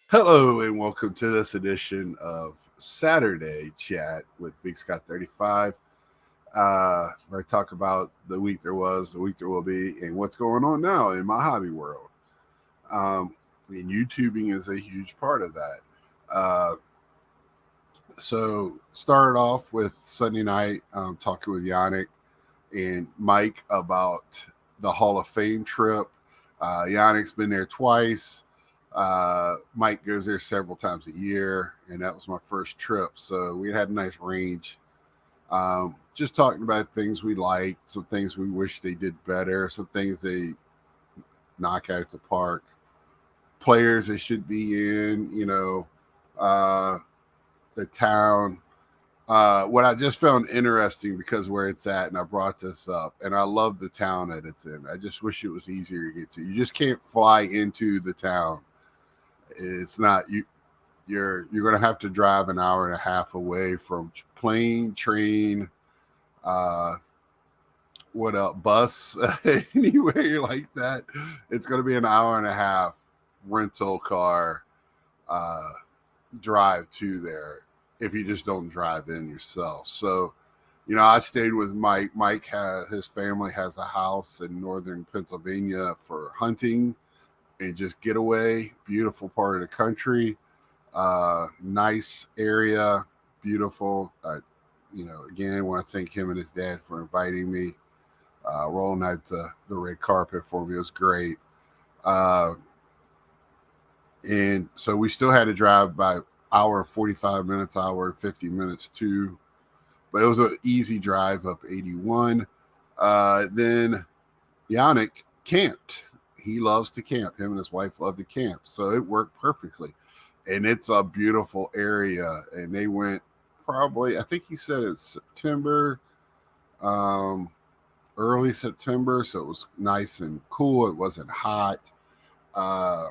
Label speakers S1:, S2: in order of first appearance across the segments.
S1: Hello and welcome to this edition of Saturday Chat with Big Scott 35. Where I talk about the week there was, the week there will be, and what's going on now in my hobby world. YouTubing is a huge part of that. So started off with Sunday night talking with Yannick and Mike about the Hall of Fame trip. Yannick's been there twice. Mike goes there several times a year, and that was my first trip. So we had a nice range. Just talking about things we liked, some things we wish they did better, some things they knock out the park, players they should be in, the town. What I just found interesting because where it's at, and I brought this up, and I love the town that it's in. I just wish it was easier to get to. You just can't fly into the town. It's not you. You're going to have to drive an hour and a half away from plane, train, uh, what else, bus, anywhere like that. It's going to be an hour and a half rental car uh, drive to there if you just don't drive in yourself. So, I stayed with Mike. Mike has his family has a house in northern Pennsylvania for hunting and just getaway. Beautiful part of the country. Nice area, beautiful. Again, want to thank him and his dad for inviting me, rolling out the red carpet for me. It was great. Uh, and so we still had to drive by hour and 45 minutes, hour and 50 minutes too. But it was an easy drive up 81. Then Yannick camped. He loves to camp. Him and his wife love to camp. So it worked perfectly. And it's a beautiful area. And they went probably, I think he said it's September, um, early September. So it was nice and cool. It wasn't hot. Uh,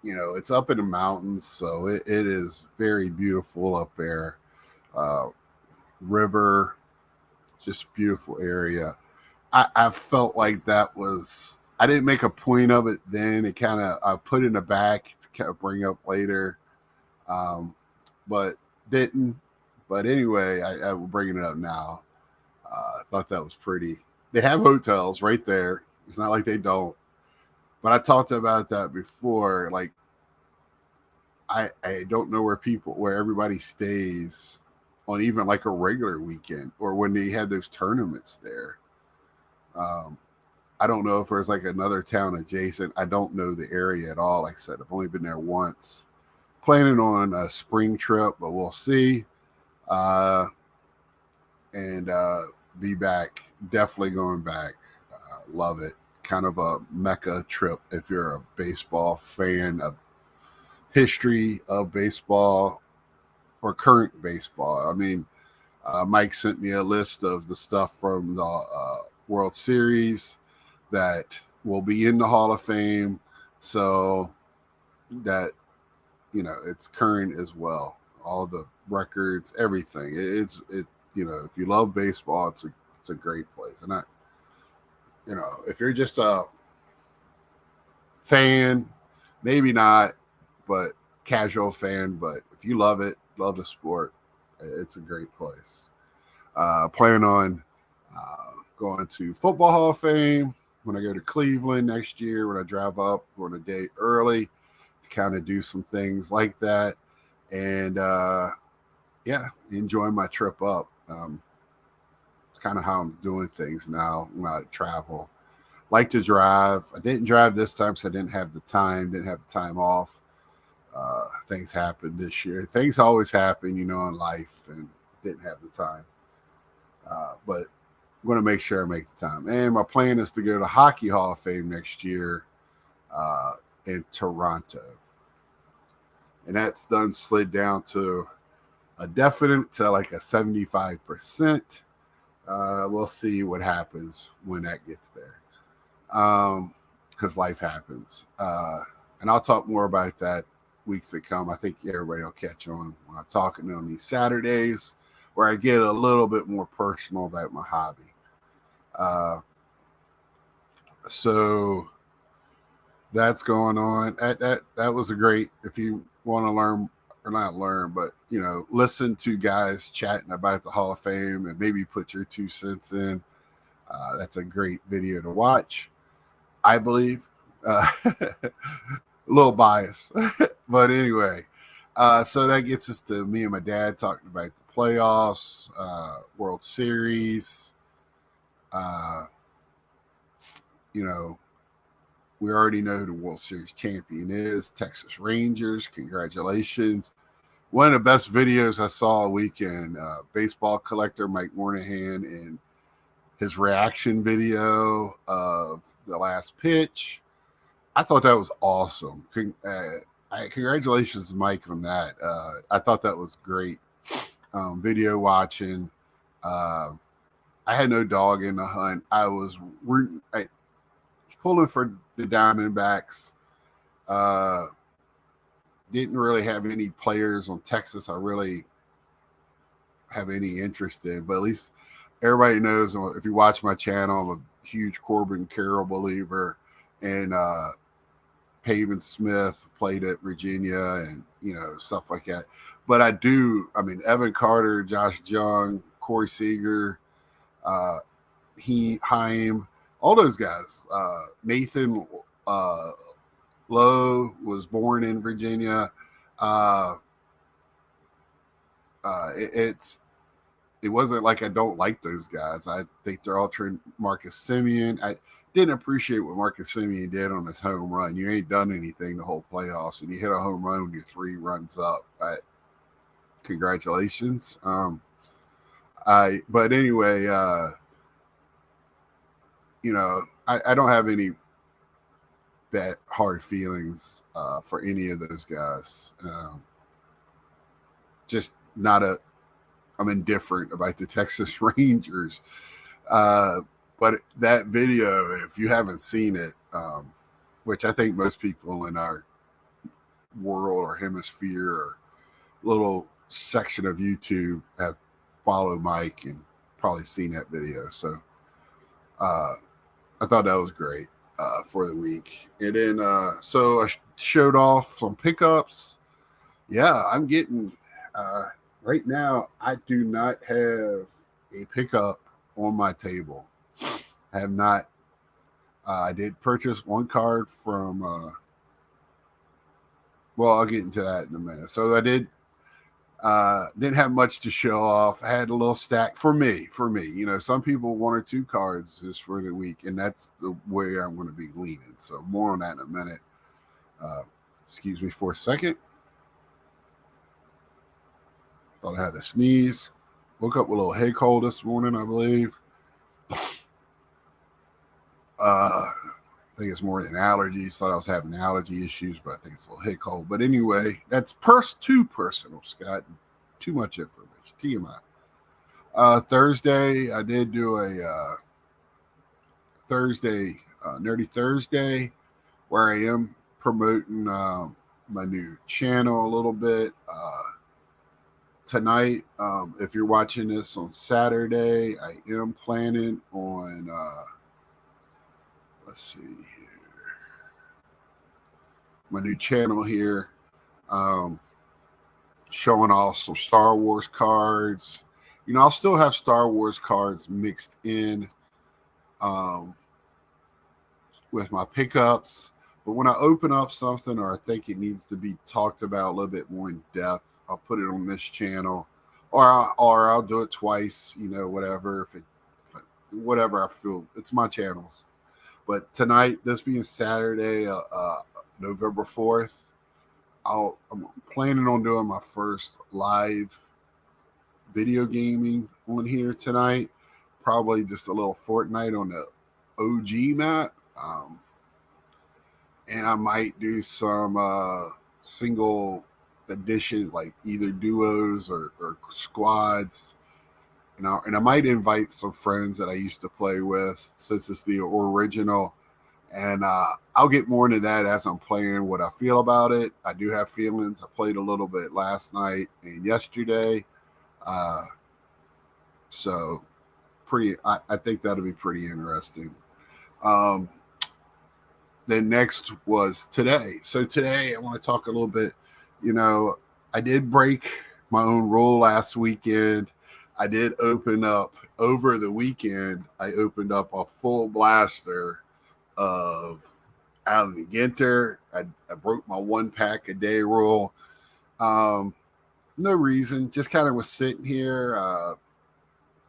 S1: it's up in the mountains. So it is very beautiful up there. Uh, River, just beautiful area. I felt like that was I didn't make a point of it then. It kind of I put in the back to kind of bring up later, um, but didn't. But anyway, I will bring it up now. I thought that was pretty. They have hotels right there. It's not like they don't. But I talked about that before. Like I don't know where everybody stays on even like a regular weekend or when they had those tournaments there. Um, I don't know if there's like another town adjacent. I don't know the area at all. Like I said, I've only been there once. Planning on a spring trip, but we'll see. Uh, and be back. Definitely going back. Love it. Kind of a mecca trip if you're a baseball fan, a history of baseball or current baseball. I mean, Mike sent me a list of the stuff from the World Series that will be in the Hall of Fame. So that, it's current as well. All the records, everything. If you love baseball, it's a great place. And if you're just a fan, maybe not, but casual fan, but if you love it, love the sport, it's a great place. Plan on going to Football Hall of Fame when I go to Cleveland next year. When I drive up, going a day early to kind of do some things like that, and yeah, enjoying my trip up. It's kind of how I'm doing things now when I travel. Like to drive. I didn't drive this time because I didn't have the time. Didn't have the time off. Things happened this year. Things always happen, in life, and didn't have the time. But I'm going to make sure I make the time. And my plan is to go to Hockey Hall of Fame next year uh, in Toronto. And that's done slid down to a definite to like a 75%. We'll see what happens when that gets there. Because life happens. And I'll talk more about that weeks to come. I think everybody will catch on when I'm talking on these Saturdays where I get a little bit more personal about my hobby. Uh, so that's going on. That was a great. If you want to learn or not learn, but listen to guys chatting about the Hall of Fame and maybe put your 2 cents in. That's a great video to watch, I believe. A little biased, but anyway. So that gets us to me and my dad talking about the playoffs, World Series. You know, we already know who the World Series champion is, Texas Rangers. Congratulations. One of the best videos I saw a weekend, baseball collector Mike Moynihan and his reaction video of the last pitch. I thought that was awesome. Congratulations, Mike, on that. I thought that was great. Video watching. I had no dog in the hunt. I was pulling for the Diamondbacks. Didn't really have any players on Texas I really have any interest in, but at least everybody knows if you watch my channel, I'm a huge Corbin Carroll believer, and Pavin Smith played at Virginia and stuff like that. But Evan Carter, Josh Jung, Corey Seager, Haim, all those guys. Nathan Lowe was born in Virginia. It wasn't like I don't like those guys. I think they're all trained. Marcus Semien. I didn't appreciate what Marcus Semien did on his home run. You ain't done anything the whole playoffs, and you hit a home run when you're 3 runs up. Congratulations. But anyway, I don't have any bad hard feelings for any of those guys. Just not I'm indifferent about the Texas Rangers. But that video, if you haven't seen it, which I think most people in our world or hemisphere or little section of YouTube have followed Mike and probably seen that video. So I thought that was great for the week. And then so I showed off some pickups. Yeah, I'm getting right now, I do not have a pickup on my table. I have not. I did purchase one card from, I'll get into that in a minute. So I didn't have much to show off. I had a little stack for me. Some people 1 or 2 cards just for the week, and that's the way I'm going to be leaning. So more on that in a minute. Excuse me for a second. Thought I had a sneeze. Woke up with a little head cold this morning, I believe. I think it's more than allergies. Thought I was having allergy issues, but I think it's a little head cold. But anyway, that's too personal, Scott. Too much information. TMI. Thursday, I did do a Thursday, Nerdy Thursday, where I am promoting my new channel a little bit. Tonight, if you're watching this on Saturday, I am planning on, let's see here, my new channel here, showing off some Star Wars cards. I'll still have Star Wars cards mixed in with my pickups, but when I open up something or I think it needs to be talked about a little bit more in depth, I'll put it on this channel, or I'll do it twice. Whatever. Whatever I feel, it's my channels. But tonight, this being Saturday, November 4th, I'm planning on doing my first live video gaming on here tonight. Probably just a little Fortnite on the OG map, and I might do some single edition, like either duos or squads, and I might invite some friends that I used to play with since it's the original, and I'll get more into that as I'm playing, what I feel about it. I do have feelings. I played a little bit last night and yesterday, so I think that'll be pretty interesting. then next was today. So today I want to talk a little bit. You know, I did break my own rule last weekend. I did open up over the weekend. I opened up a full blaster of Allen Ginter. I broke my 1 pack a day rule. Um, no reason, just kind of was sitting here,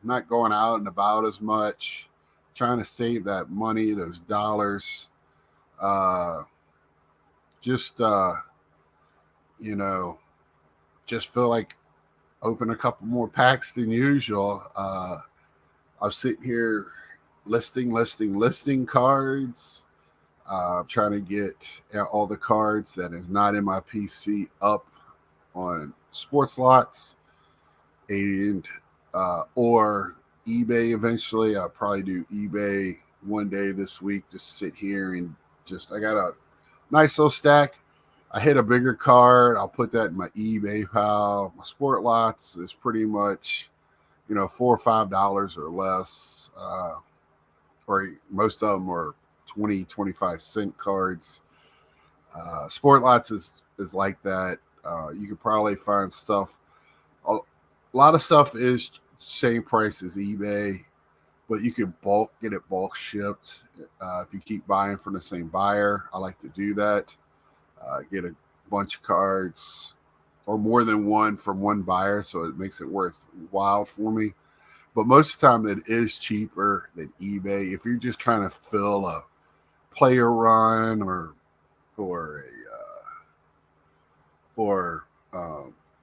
S1: not going out and about as much, trying to save that money, those dollars. Uh, just you know, just feel like open a couple more packs than usual. I'm sitting here listing cards. Trying to get all the cards that is not in my PC up on sports lots and or eBay eventually. I'll probably do eBay one day this week. Just sit here and I got a nice little stack. I hit a bigger card. I'll put that in my eBay pile. My sport lots is pretty much, $4 or $5 or less. Or most of them are 20-25 cent cards. Sport lots is like that. You could probably find stuff. A lot of stuff is same price as eBay, but you could get it bulk shipped if you keep buying from the same buyer. I like to do that. Get a bunch of cards or more than one from one buyer, so it makes it worthwhile for me. But most of the time, it is cheaper than eBay. If you're just trying to fill a player run or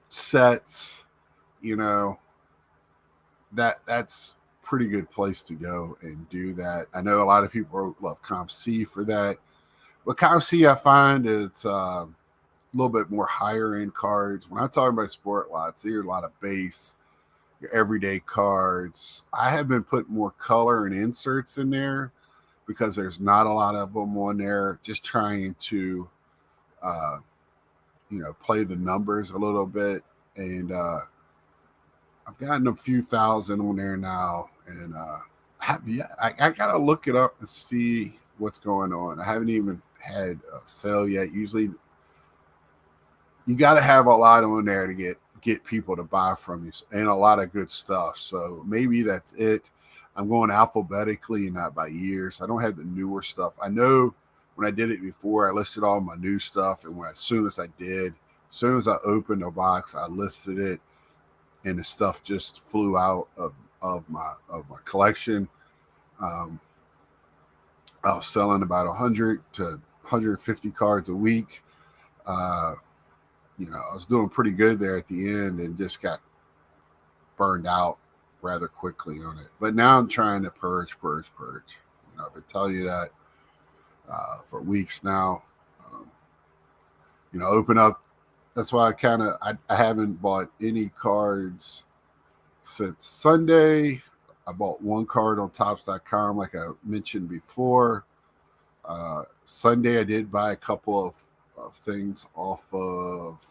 S1: sets, that's pretty good place to go and do that. I know a lot of people love COMC for that, but COMC I find it's a little bit more higher end cards. When I'm talking about sport lots, there are a lot of base, your everyday cards. I have been putting more color and inserts in there because there's not a lot of them on there. Just trying to, play the numbers a little bit. And I've gotten a few thousand on there now. And I got to look it up and see what's going on. I haven't even had a sale yet. Usually you got to have a lot on there to get people to buy from you and a lot of good stuff. So maybe that's it. I'm going alphabetically and not by years. I don't have the newer stuff. I know when I did it before, I listed all my new stuff. And as soon as I opened a box, I listed it and the stuff just flew out of my collection. I was selling about 100 to 150 cards a week. I was doing pretty good there at the end and just got burned out rather quickly on it. But now I'm trying to purge. I've been telling you that for weeks now. Open up. That's why I haven't bought any cards since Sunday. I bought one card on Topps.com, like I mentioned before. Sunday, I did buy a couple of things off of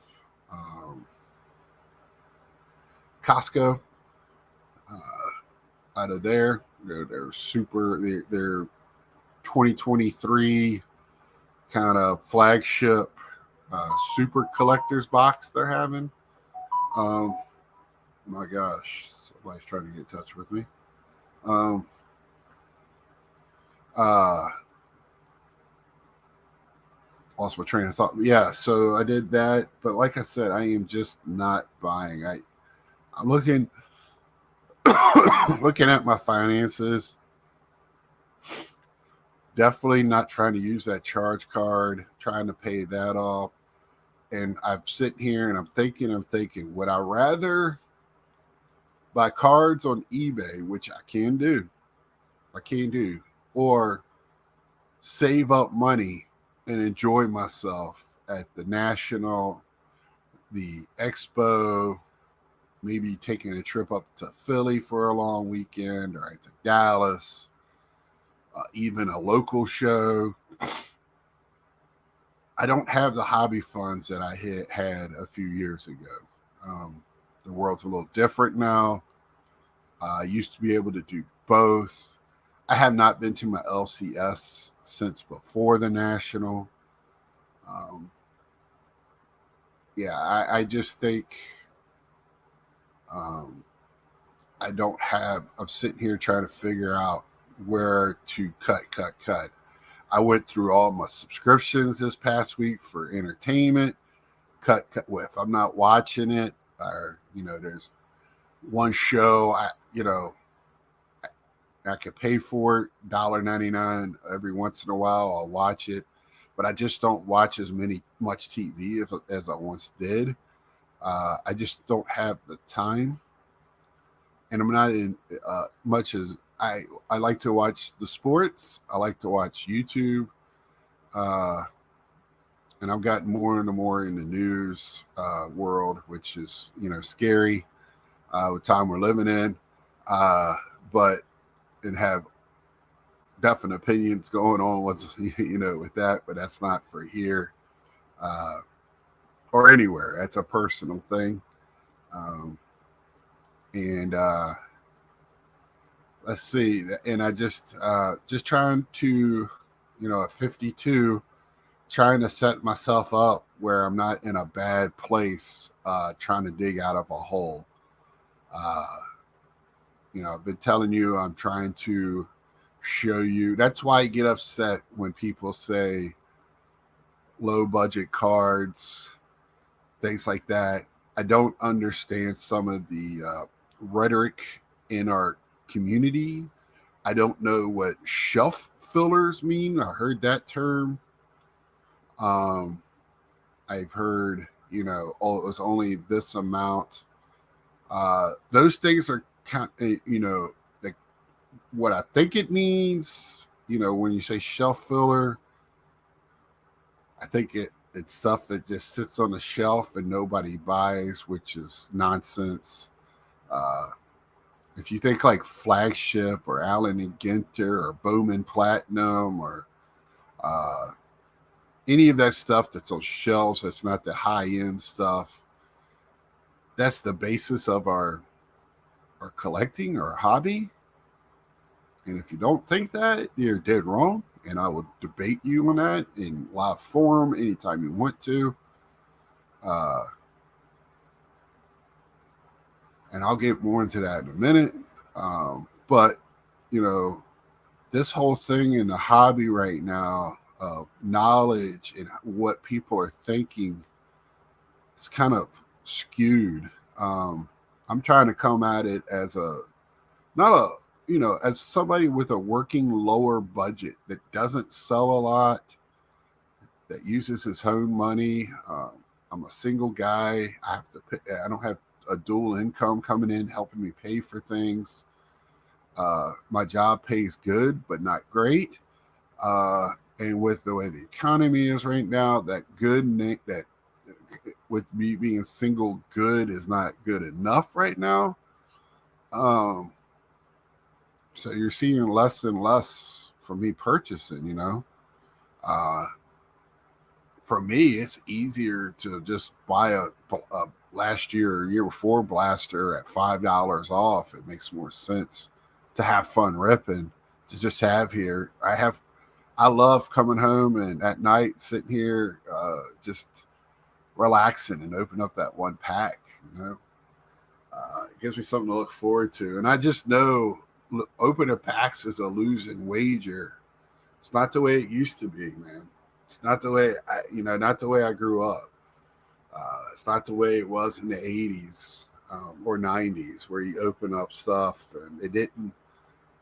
S1: Costco. Out of there, they're super. They're 2023 kind of flagship super collectors box they're having. My gosh, somebody's trying to get in touch with me. Lost my train of thought. Yeah, so I did that, but like I said, I am just not buying. I'm looking at my finances. Definitely not trying to use that charge card, trying to pay that off. And I'm sitting here and I'm thinking, would I rather buy cards on eBay, which I can do, or save up money and enjoy myself at the National, the Expo, maybe taking a trip up to Philly for a long weekend or to Dallas, even a local show. I don't have the hobby funds that I had a few years ago. The world's a little different now. I used to be able to do both. I have not been to my LCS since before the National. Um, yeah, I just think um, I don't have. I'm sitting here trying to figure out where to cut. I went through all my subscriptions this past week for entertainment. Cut. If I'm not watching it, or there's one show I could pay for it, $1.99 every once in a while. I'll watch it, but I just don't watch much TV as I once did. I just don't have the time, and I'm not in much as I like to watch the sports. I like to watch YouTube, uh, and I've gotten more and more in the news world, which is scary with time we're living in. But and have definite opinions going on with with that, but that's not for here uh, or anywhere. That's a personal thing. Um, and let's see. And I just trying to, at 52, trying to set myself up where I'm not in a bad place, trying to dig out of a hole. Uh, I've been telling you I'm trying to show you. That's why I get upset when people say low budget cards, things like that. I don't understand some of the rhetoric in our community. I don't know what shelf fillers mean. I heard that term. Um, I've heard, oh, it was only this amount. Those things are kind of, like what I think it means. When you say shelf filler, I think it's stuff that just sits on the shelf and nobody buys, which is nonsense. Uh, if you think like Flagship or Allen and Ginter or Bowman Platinum or uh, any of that stuff that's on shelves, that's not the high end stuff. That's the basis of our collecting or hobby. And if you don't think that, you're dead wrong. And I will debate you on that in live forum anytime you want to. Uh, and I'll get more into that in a minute. But, this whole thing in the hobby right now of knowledge and what people are thinking, it's kind of skewed. I'm trying to come at it as not a, as somebody with a working lower budget that doesn't sell a lot, that uses his own money. I'm a single guy. I don't have a dual income coming in helping me pay for things. My job pays good, but not great. And with the way the economy is right now, that with me being single good is not good enough right now. Um, so you're seeing less and less for me purchasing. Uh, for me, it's easier to just buy a last year or year before blaster at $5 off. It makes more sense to have fun ripping, to just have here. I love coming home and at night sitting here just relaxing and open up that one pack. It gives me something to look forward to. And I just know opening packs is a losing wager. It's not the way it used to be, man. It's not the way not the way I grew up. It's not the way it was in the 80s or 90s where you open up stuff and it didn't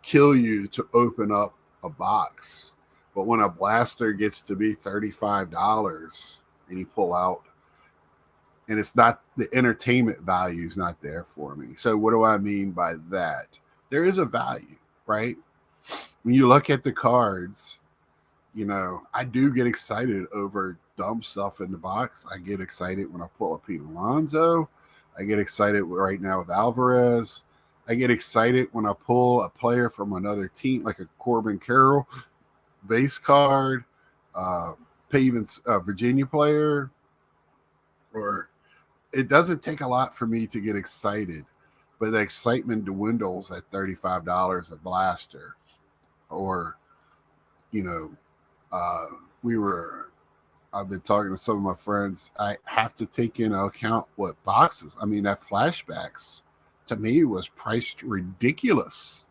S1: kill you to open up a box. But when a blaster gets to be $35 and you pull out, and it's not, the entertainment value is not there for me. So what do I mean by that? There is a value, right? When you look at the cards, I do get excited over dumb stuff in the box. I get excited when I pull a Pete Alonso. I get excited right now with Alvarez. I get excited when I pull a player from another team, like a Corbin Carroll base card, even a Virginia player. Or it doesn't take a lot for me to get excited, but the excitement dwindles at $35 a blaster. or, you know, uh, we were, I've been talking to some of my friends. I have to take into account what boxes. I mean, that flashbacks to me was priced ridiculous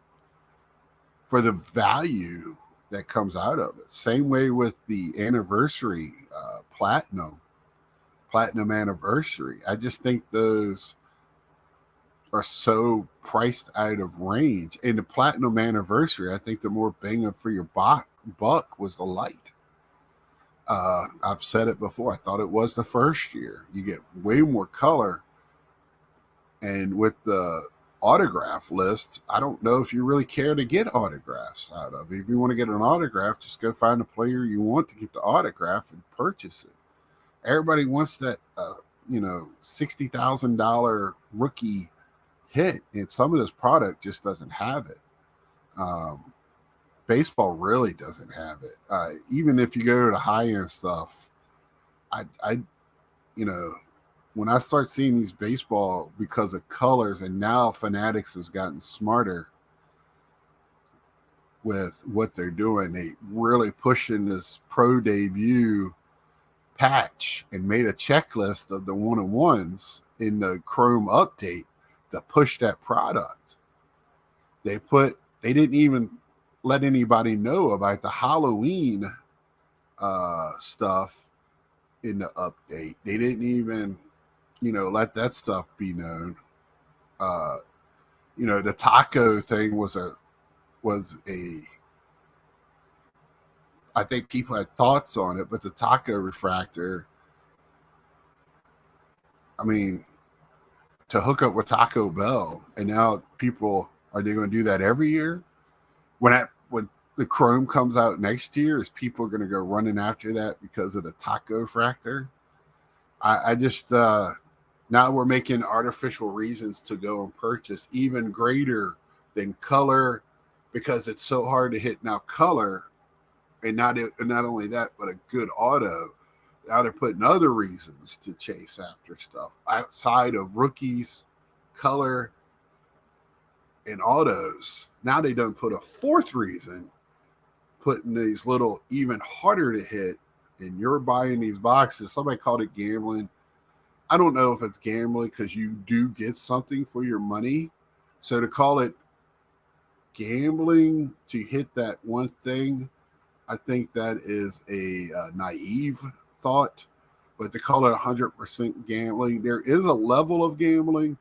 S1: for the value that comes out of it. Same way with the anniversary platinum anniversary. I just think those are so priced out of range. And the platinum anniversary, I think the more bang for your buck was the light. I've said it before. I thought it was the first year. You get way more color, and with the autograph list, I don't know if you really care to get autographs out of. If you want to get an autograph, just go find a player you want to get the autograph and purchase it. Everybody wants that, $60,000 rookie hit, and some of this product just doesn't have it. Baseball really doesn't have it. Even if you go to the high end stuff, I when I start seeing these baseball because of colors, and now Fanatics has gotten smarter with what they're doing. They really pushing this pro debut patch and made a checklist of the one-on-ones in the Chrome update to push that product. They didn't even let anybody know about the Halloween stuff in the update. They didn't even, let that stuff be known. The taco thing was a I think people had thoughts on it, but the taco refractor, I mean, to hook up with Taco Bell, and now people, are they going to do that every year? When the Chrome comes out next year, is people going to go running after that because of the taco refractor? I just now we're making artificial reasons to go and purchase even greater than color, because it's so hard to hit now color, and not only that, but a good auto. Now they're putting other reasons to chase after stuff outside of rookies, color, and autos. Now they don't put a fourth reason, putting these little even harder to hit, and you're buying these boxes. Somebody called it gambling. I don't know if it's gambling because you do get something for your money. So to call it gambling to hit that one thing, I think that is a naive thought. But to call it 100% gambling, there is a level of gambling.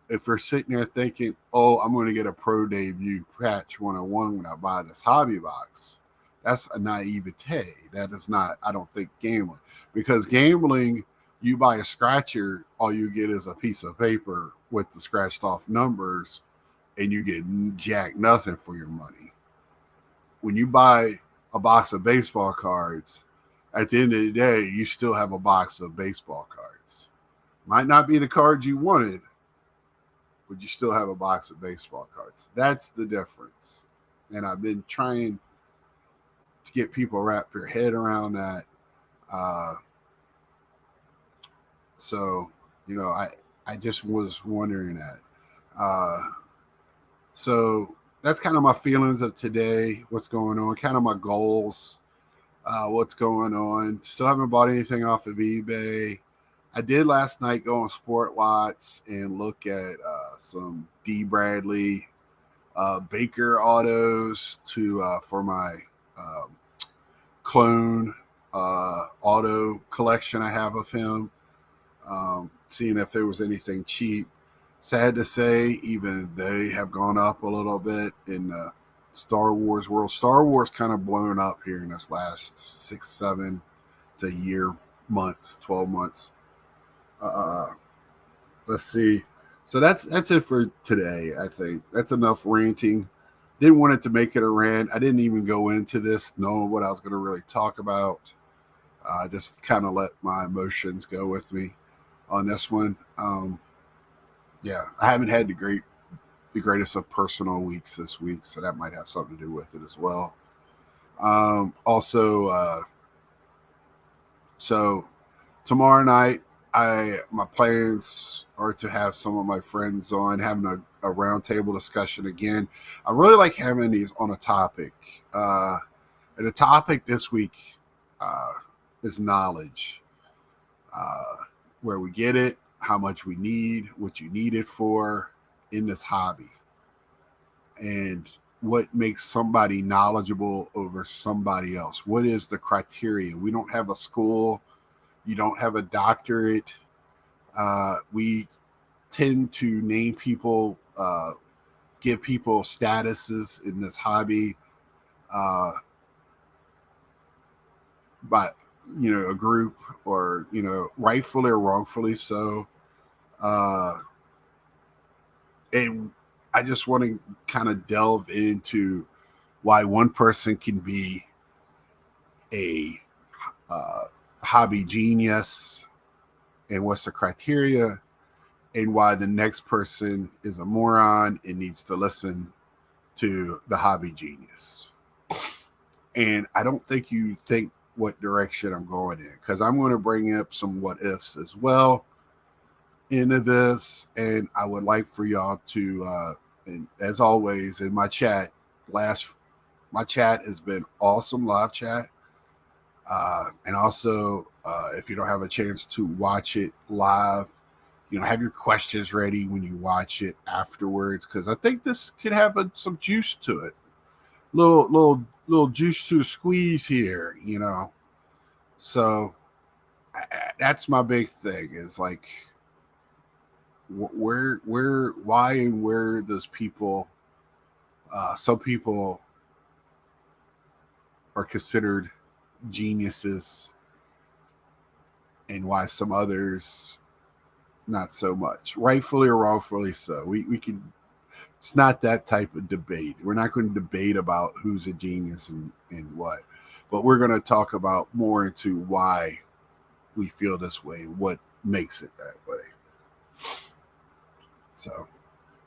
S1: If you're sitting there thinking, oh, I'm going to get a pro debut patch 101 when I buy this hobby box, that's a naivete. That is not, I don't think, gambling. Because gambling, you buy a scratcher, all you get is a piece of paper with the scratched off numbers, and you get jack nothing for your money. When you buy a box of baseball cards, at the end of the day, you still have a box of baseball cards. Might not be the cards you wanted, but you still have a box of baseball cards. That's the difference. And I've been trying to get people wrap their head around that. So, I just was wondering that. So that's kind of my feelings of today, what's going on, kind of my goals, what's going on. Still haven't bought anything off of eBay. I did last night go on Sport Lots and look at some D. Bradley Baker autos for my clone auto collection I have of him, seeing if there was anything cheap. Sad to say, even they have gone up a little bit in the Star Wars world. Star Wars kind of blown up here in this last 6, 7 to year, months, 12 months. Let's see. So that's it for today. I think that's enough ranting. Didn't want it to make it a rant. I didn't even go into this knowing what I was going to really talk about. Just kind of let my emotions go with me on this one. Yeah, I haven't had the greatest of personal weeks this week, so that might have something to do with it as well. So tomorrow night, my plans are to have some of my friends on, having a roundtable discussion again. I really like having these on a topic. And the topic this week is knowledge. Where we get it, how much we need, what you need it for in this hobby, and what makes somebody knowledgeable over somebody else. What is the criteria? We don't have a school. You don't have a doctorate. We tend to name people, give people statuses in this hobby by a group, or rightfully or wrongfully so. And I just want to kind of delve into why one person can be a hobby genius and what's the criteria, and why the next person is a moron and needs to listen to the hobby genius. And I don't think you think what direction I'm going in, because I'm going to bring up some what ifs as well into this. And I would like for y'all to, and as always, in my chat, my chat has been awesome, live chat. And also, if you don't have a chance to watch it live, have your questions ready when you watch it afterwards, because I think this could have some juice to it. Little juice to squeeze here, So that's my big thing, is like, why and where does people, some people are considered geniuses, and why some others not so much, rightfully or wrongfully so. We can, it's not that type of debate. We're not going to debate about who's a genius and what, but we're going to talk about more into why we feel this way and what makes it that way. So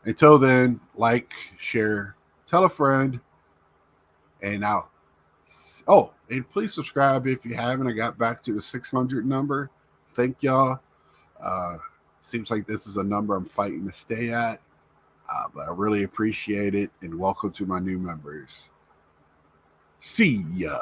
S1: until then, like, share, tell a friend, and and please subscribe if you haven't. I got back to the 600 number. Thank y'all. Seems like this is a number I'm fighting to stay at, but I really appreciate it, and welcome to my new members. See ya.